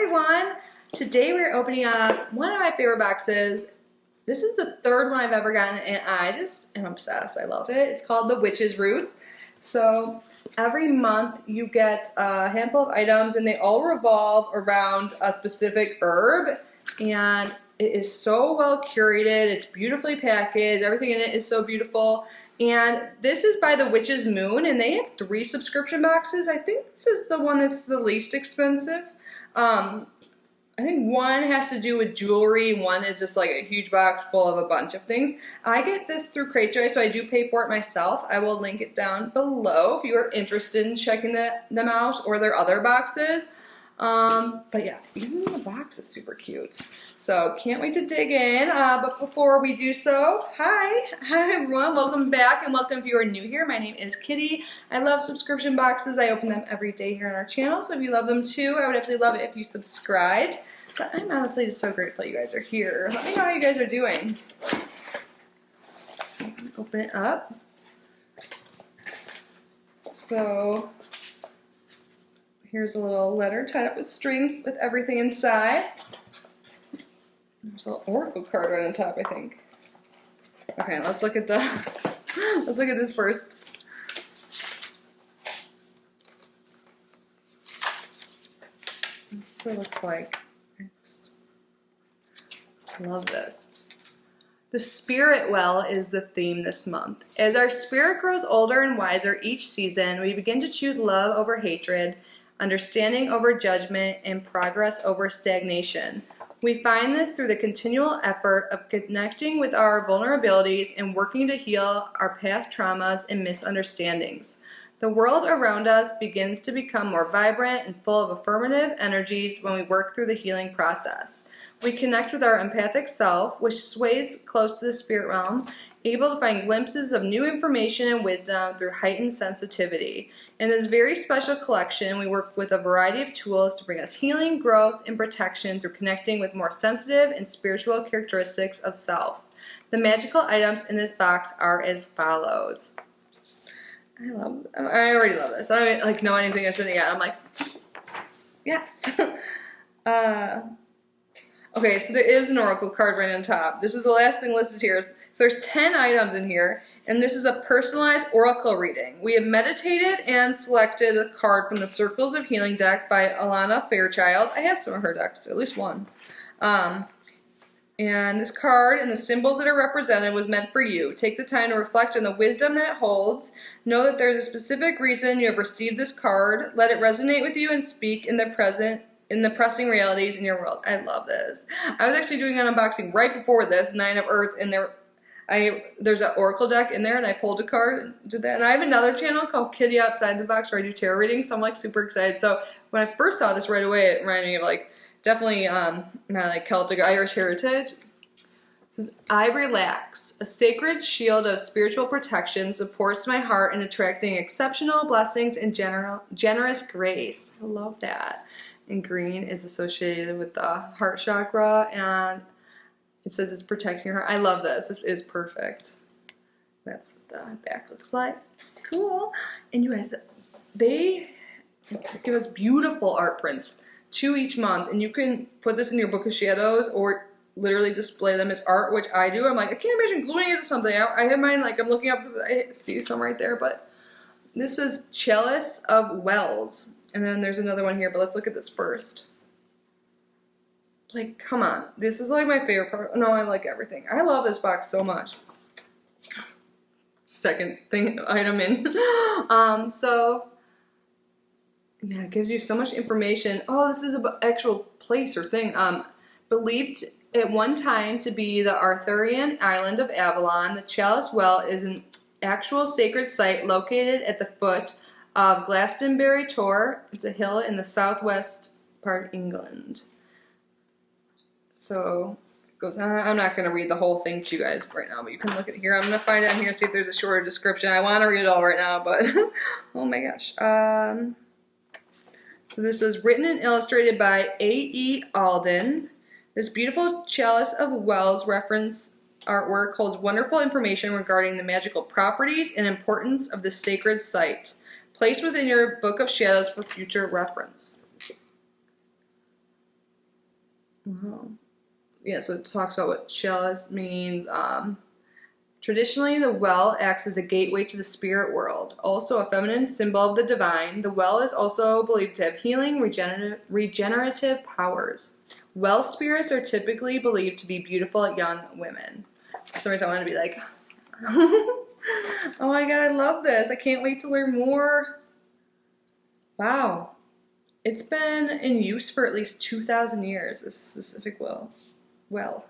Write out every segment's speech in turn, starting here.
everyone! Today we're opening up one of my favorite boxes. This is the third one I've ever gotten and I just am obsessed. I love it. It's called the Witch's Roots. So every month you get a handful of items and they all revolve around a specific herb, and it is so well curated. It's beautifully packaged. Everything in it is so beautiful. And this is by the Witch's Moon, and they have 3 subscription boxes. I think this is the one that's the least expensive. I think one has to do with jewelry, one is just like a huge box full of a bunch of things. I get this through Cratejoy, so I do pay for it myself. I will link it down below if you are interested in checking them out or their other boxes. But yeah, even the box is super cute. So can't wait to dig in. But before we do so, hi everyone, welcome back, and welcome if you are new here. My name is Kitty. I love subscription boxes. I open them every day here on our channel. So if you love them too, I would absolutely love it if you subscribed. But I'm honestly just so grateful you guys are here. Let me know how you guys are doing. Open it up. So here's a little letter tied up with string with everything inside. There's a little oracle card right on top, I think. Okay, let's look at this first. This is what it looks like. I just love this. The spirit well is the theme this month. As our spirit grows older and wiser each season, we begin to choose love over hatred, understanding over judgment, and progress over stagnation. We find this through the continual effort of connecting with our vulnerabilities and working to heal our past traumas and misunderstandings. The world around us begins to become more vibrant and full of affirmative energies when we work through the healing process. We connect with our empathic self, which sways close to the spirit realm, able to find glimpses of new information and wisdom through heightened sensitivity. In this very special collection, we work with a variety of tools to bring us healing, growth, and protection through connecting with more sensitive and spiritual characteristics of self. The magical items in this box are as follows. I already love this. I don't even, know anything that's in it yet. I'm like, yes. Okay, so there is an oracle card right on top. This is the last thing listed here. So there's 10 items in here, and this is a personalized oracle reading. We have meditated and selected a card from the Circles of Healing deck by Alana Fairchild. I have some of her decks, at least one. And this card and the symbols that are represented was meant for you. Take the time to reflect on the wisdom that it holds. Know that there's a specific reason you have received this card. Let it resonate with you and speak in the pressing realities in your world. I love this. I was actually doing an unboxing right before this, 9 of Earth, and there's an oracle deck in there, and I pulled a card and did that. And I have another channel called Kitty Outside the Box where I do tarot readings, so I'm like super excited. So when I first saw this right away, it reminded me of definitely my Celtic Irish heritage. It says, I relax. A sacred shield of spiritual protection supports my heart in attracting exceptional blessings and generous grace. I love that. And green is associated with the heart chakra, and it says it's protecting your heart. I love this. This is perfect. That's what the back looks like. Cool. And you guys, they give us beautiful art prints, 2 each month, and you can put this in your book of shadows or literally display them as art, which I do. I'm like, I can't imagine gluing it to something. I have mine, I'm looking up, I see some right there, but this is Chalice of Wells. And then there's another one here, but let's look at this first. Come on. This is my favorite part. No, I like everything. I love this box so much. Second item in. So, yeah, it gives you so much information. Oh, this is an actual place or thing. Believed at one time to be the Arthurian island of Avalon, the Chalice Well is an actual sacred site located at the foot of Glastonbury Tor. It's a hill in the southwest part of England. So it goes on. I'm not going to read the whole thing to you guys right now, but you can look at it here. I'm going to find out here, see if there's a shorter description. I want to read it all right now, but oh my gosh. So this was written and illustrated by A.E. Alden. This beautiful Chalice of Wells reference artwork holds wonderful information regarding the magical properties and importance of the sacred site. Placed within your book of shadows for future reference. Wow. Yeah, so it talks about what chalice means. Traditionally, the well acts as a gateway to the spirit world. Also a feminine symbol of the divine, the well is also believed to have healing, regenerative powers. Well spirits are typically believed to be beautiful young women. For some reason I want to be like, oh my god, I love this. I can't wait to learn more. Wow. It's been in use for at least 2,000 years, this specific well.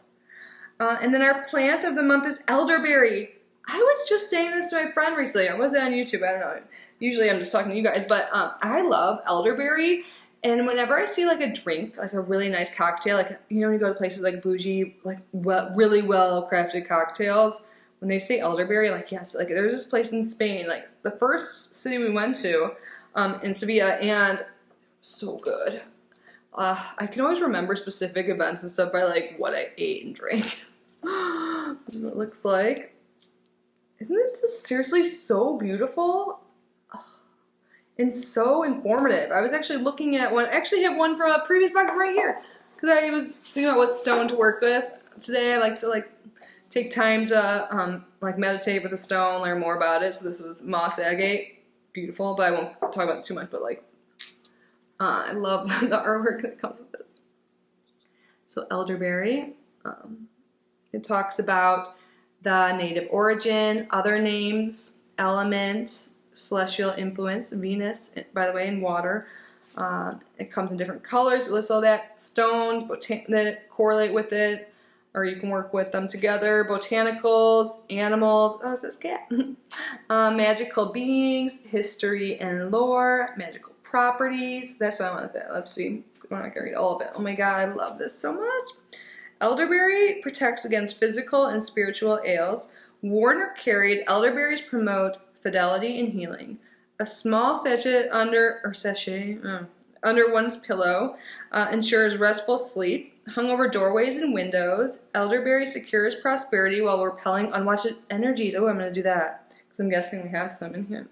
And then our plant of the month is elderberry. I was just saying this to my friend recently. I wasn't on YouTube, I don't know. Usually I'm just talking to you guys, but I love elderberry. And whenever I see like a drink, like a really nice cocktail, like, you know, when you go to places like bougie, like really well crafted cocktails, when they say elderberry, like, yes, like there's this place in Spain, like the first city we went to in Sevilla, and so good. I can always remember specific events and stuff by like what I ate and drank. This is what it looks like. Isn't this just seriously so beautiful? And so informative. I was actually looking at one. I actually have one from a previous box right here. Because I was thinking about what stone to work with today. I like to like take time to like meditate with a stone, learn more about it. So this was moss agate. Beautiful, but I won't talk about it too much, but like I love the artwork that comes with this. So elderberry, it talks about the native origin, other names, element, celestial influence, Venus, by the way, in water. It comes in different colors. It lists all that. Stones that correlate with it, or you can work with them together. Botanicals, animals. Oh, it says cat. Magical beings, history and lore, magical properties. That's what I want to say. Let's see. I'm not gonna read all of it. Oh my god, I love this so much. Elderberry protects against physical and spiritual ails. Worn or carried, elderberries promote fidelity and healing. A small sachet under one's pillow ensures restful sleep. Hung over doorways and windows, elderberry secures prosperity while repelling unwanted energies. Oh, I'm going to do that because I'm guessing we have some in here.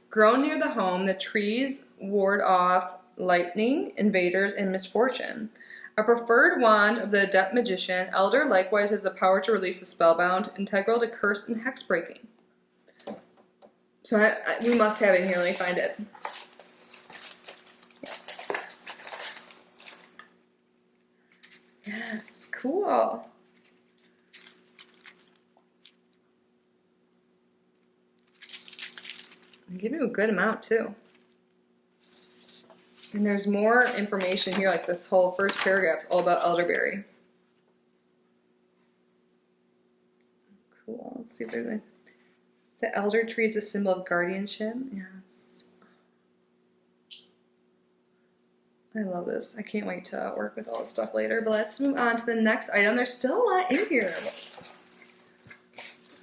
Grown near the home, the trees ward off lightning, invaders, and misfortune. A preferred wand of the adept magician, elder likewise has the power to release the spellbound, integral to curse and hex breaking. So we must have it in here. Let me find it. Yes, cool. I'll give you a good amount too. And there's more information here, like this whole first paragraph's all about elderberry. Cool. Let's see if there's any. The elder tree is a symbol of guardianship. Yes. I love this. I can't wait to work with all this stuff later. But let's move on to the next item. There's still a lot in here. Let's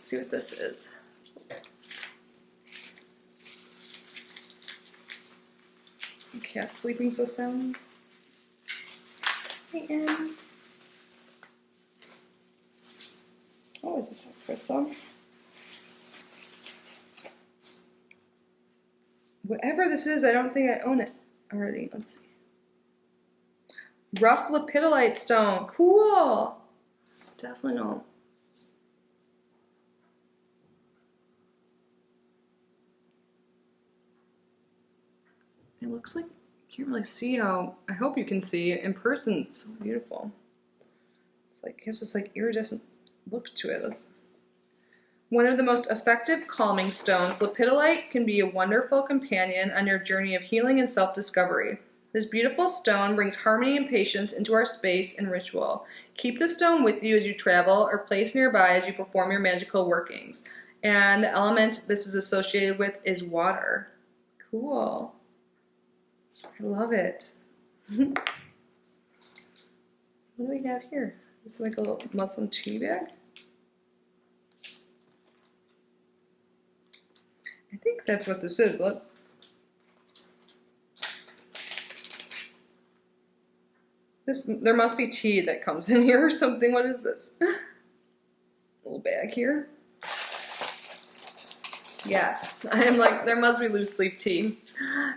see what this is. Okay, sleeping so sound. Hey, Anne. Oh, is this a crystal? Whatever this is, I don't think I own it already. Let's see. Rough lepidolite stone. Cool. Definitely don't. It looks like you can't really see how. I hope you can see it in person. It's so beautiful. It's like, I guess it's like iridescent look to it. One of the most effective calming stones, lepidolite can be a wonderful companion on your journey of healing and self-discovery. This beautiful stone brings harmony and patience into our space and ritual. Keep the stone with you as you travel or place nearby as you perform your magical workings. And the element this is associated with is water. Cool. I love it. What do we got here? This is like a little muslin tea bag. I think that's what this is. Let's. There must be tea that comes in here or something. What is this? Little bag here. Yes, I am like, there must be loose leaf tea.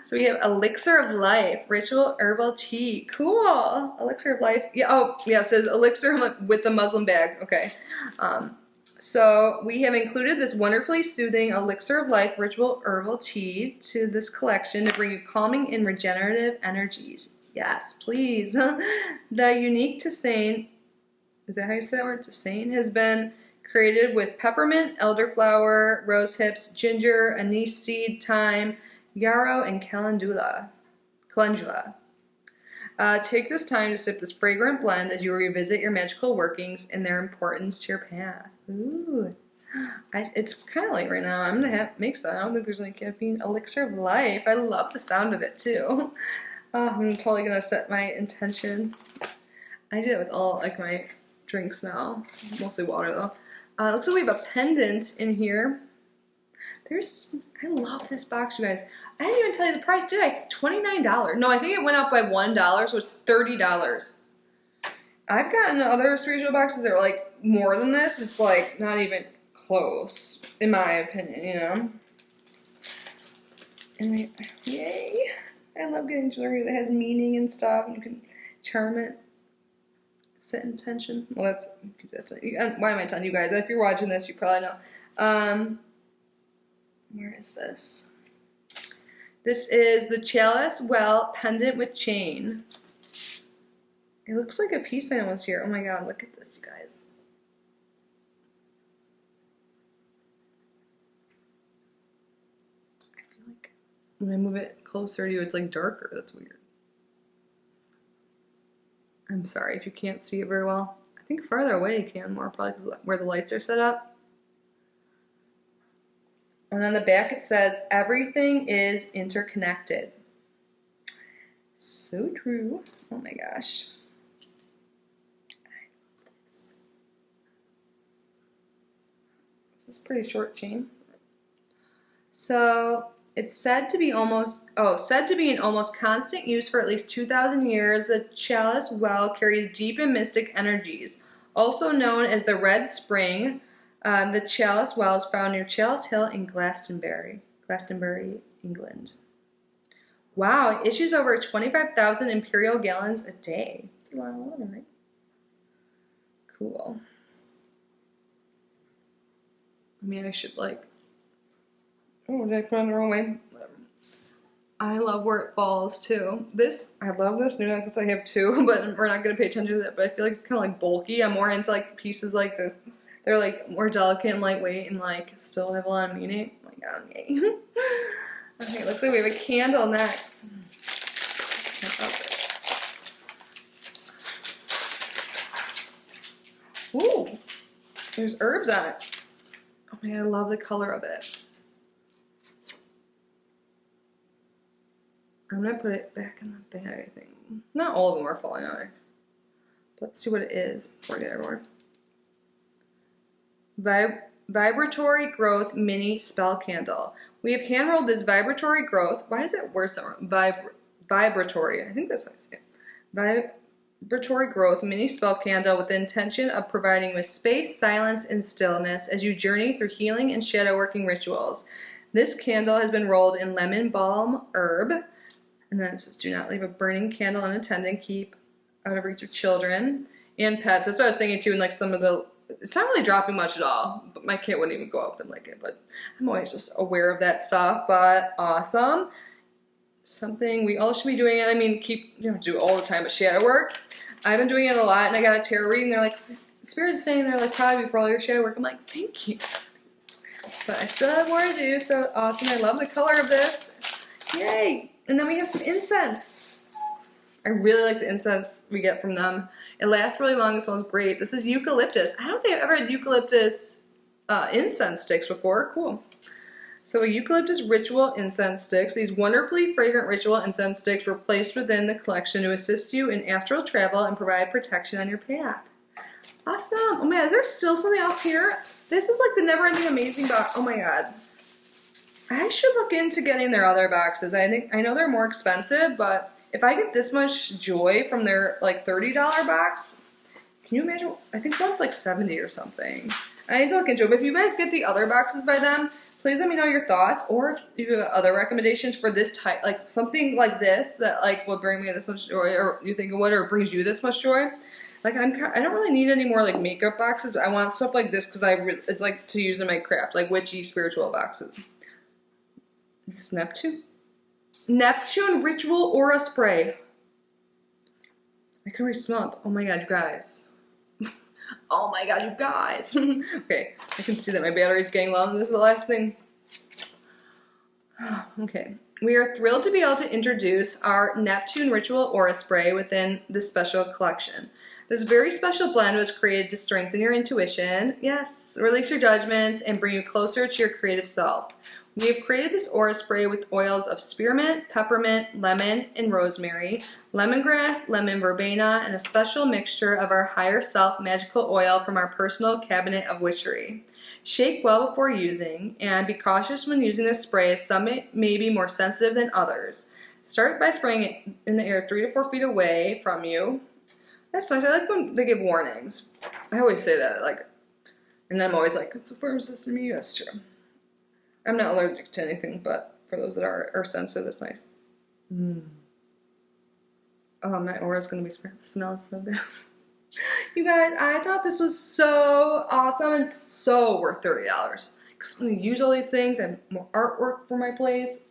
So we have Elixir of Life, Ritual Herbal Tea. Cool. Elixir of Life. Yeah. Oh, yeah. It says Elixir with the Muslim bag. Okay. So we have included this wonderfully soothing Elixir of Life Ritual Herbal Tea to this collection to bring you calming and regenerative energies. Yes, please. The unique tisane, is that how you say that word? Tisane has been created with peppermint, elderflower, rose hips, ginger, anise seed, thyme, yarrow, and calendula. Take this time to sip this fragrant blend as you revisit your magical workings and their importance to your path. Ooh. It's kind of late right now. I'm going to make some. I don't think there's any caffeine. Elixir of Life. I love the sound of it too. I'm totally going to set my intention. I do that with all like my drinks now. Mostly water though. Looks like we have a pendant in here. I love this box, you guys. I didn't even tell you the price, did I? It's $29. No, I think it went up by $1, so it's $30. I've gotten other spiritual boxes that were like more than this. It's like not even close, in my opinion, you know? And yay! I love getting jewelry that has meaning and stuff, and you can charm it. Set intention. Well, why am I telling you guys? If you're watching this, you probably know. Where is this? This is the Chalice Well Pendant with Chain. It looks like a peace sign was here. Oh my god, look at this, you guys. I feel like when I move it closer to you, it's like darker. That's weird. I'm sorry if you can't see it very well. I think farther away you can more, probably because where the lights are set up. And on the back it says, everything is interconnected. So true. Oh my gosh. I love this. This is a pretty short chain. So it's said to be in almost constant use for at least 2,000 years. The Chalice Well carries deep and mystic energies. Also known as the Red Spring, the Chalice Well is found near Chalice Hill in Glastonbury, England. Wow, it issues over 25,000 imperial gallons a day. That's a lot of water, right? Cool. I mean, I should like... Oh, did I put it on the wrong way? Whatever. I love where it falls, too. I love this new necklace. I have two, but we're not going to pay attention to that. But I feel like it's kind of like bulky. I'm more into like pieces like this. They're like more delicate and lightweight and like still have a lot of meaning. Oh my god, yay. Okay, looks like we have a candle next. Ooh, there's herbs on it. Oh my god, I love the color of it. I'm gonna put it back in the bag, I think. Not all of them are falling out. Let's see what it is before I get everywhere. Vibratory Growth Mini Spell Candle. We have hand rolled this vibratory growth. Why is it worse? Vibratory. I think that's how I say it. Vibratory Growth Mini Spell Candle with the intention of providing with space, silence, and stillness as you journey through healing and shadow working rituals. This candle has been rolled in lemon balm herb. And then it says, do not leave a burning candle unattended. Keep out of reach of children and pets. That's what I was thinking too. And like some of the, it's not really dropping much at all. But my kid wouldn't even go up and like it. But I'm always just aware of that stuff. But awesome. Something we all should be doing. I mean, do all the time, but shadow work. I've been doing it a lot. And I got a tarot reading. They're like, Spirit's saying they're like proud of you for all your shadow work. I'm like, thank you. But I still have more to do. So awesome. I love the color of this. Yay. And then we have some incense. I really like the incense we get from them. It lasts really long. It smells great. This is eucalyptus. I don't think I've ever had eucalyptus incense sticks before. Cool. So a eucalyptus ritual incense sticks. These wonderfully fragrant ritual incense sticks were placed within the collection to assist you in astral travel and provide protection on your path. Awesome. Oh my god, is there still something else here? This is like the never-ending amazing box. Oh my god. I should look into getting their other boxes. I know they're more expensive, but if I get this much joy from their like $30 box, can you imagine? I think one's like $70 or something. I need to look into it. But if you guys get the other boxes by them, please let me know your thoughts, or if you have other recommendations for this type, like something like this that like would bring me this much joy, or you think of what, or brings you this much joy. Like I don't really need any more like makeup boxes, but I want stuff like this because I like to use in my craft, like witchy spiritual boxes. Is this Neptune? Neptune Ritual Aura Spray. I can already smell it. Oh my god, you guys. Oh my god, you guys. Okay, I can see that my battery's getting low, and this is the last thing. Okay. We are thrilled to be able to introduce our Neptune Ritual Aura Spray within this special collection. This very special blend was created to strengthen your intuition, yes, release your judgments, and bring you closer to your creative self. We have created this aura spray with oils of spearmint, peppermint, lemon, and rosemary, lemongrass, lemon verbena, and a special mixture of our higher self magical oil from our personal cabinet of witchery. Shake well before using, and be cautious when using this spray, as some may be more sensitive than others. Start by spraying it in the air 3 to 4 feet away from you. That's nice. I like when they give warnings. I always say that, like, and then I'm always like, it's a firm system. That's true. I'm not allergic to anything, but for those that are sensitive, it's nice. Oh, my aura's gonna be smelling so good. You guys, I thought this was so awesome and so worth $30. Because when you use all these things and more artwork for my place,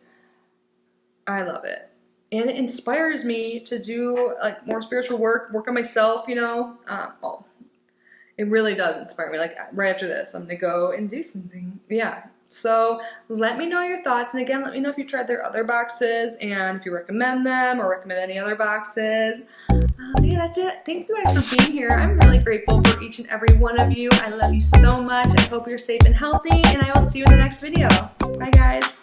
I love it. And it inspires me to do like more spiritual work on myself, you know. It really does inspire me. Like right after this, I'm gonna go and do something. Yeah. So let me know your thoughts, and again, let me know if you tried their other boxes and if you recommend them or recommend any other boxes. Yeah, that's it. Thank you guys for being here. I'm really grateful for each and every one of you. I love you so much. I hope you're safe and healthy, and I will see you in the next video. Bye, guys.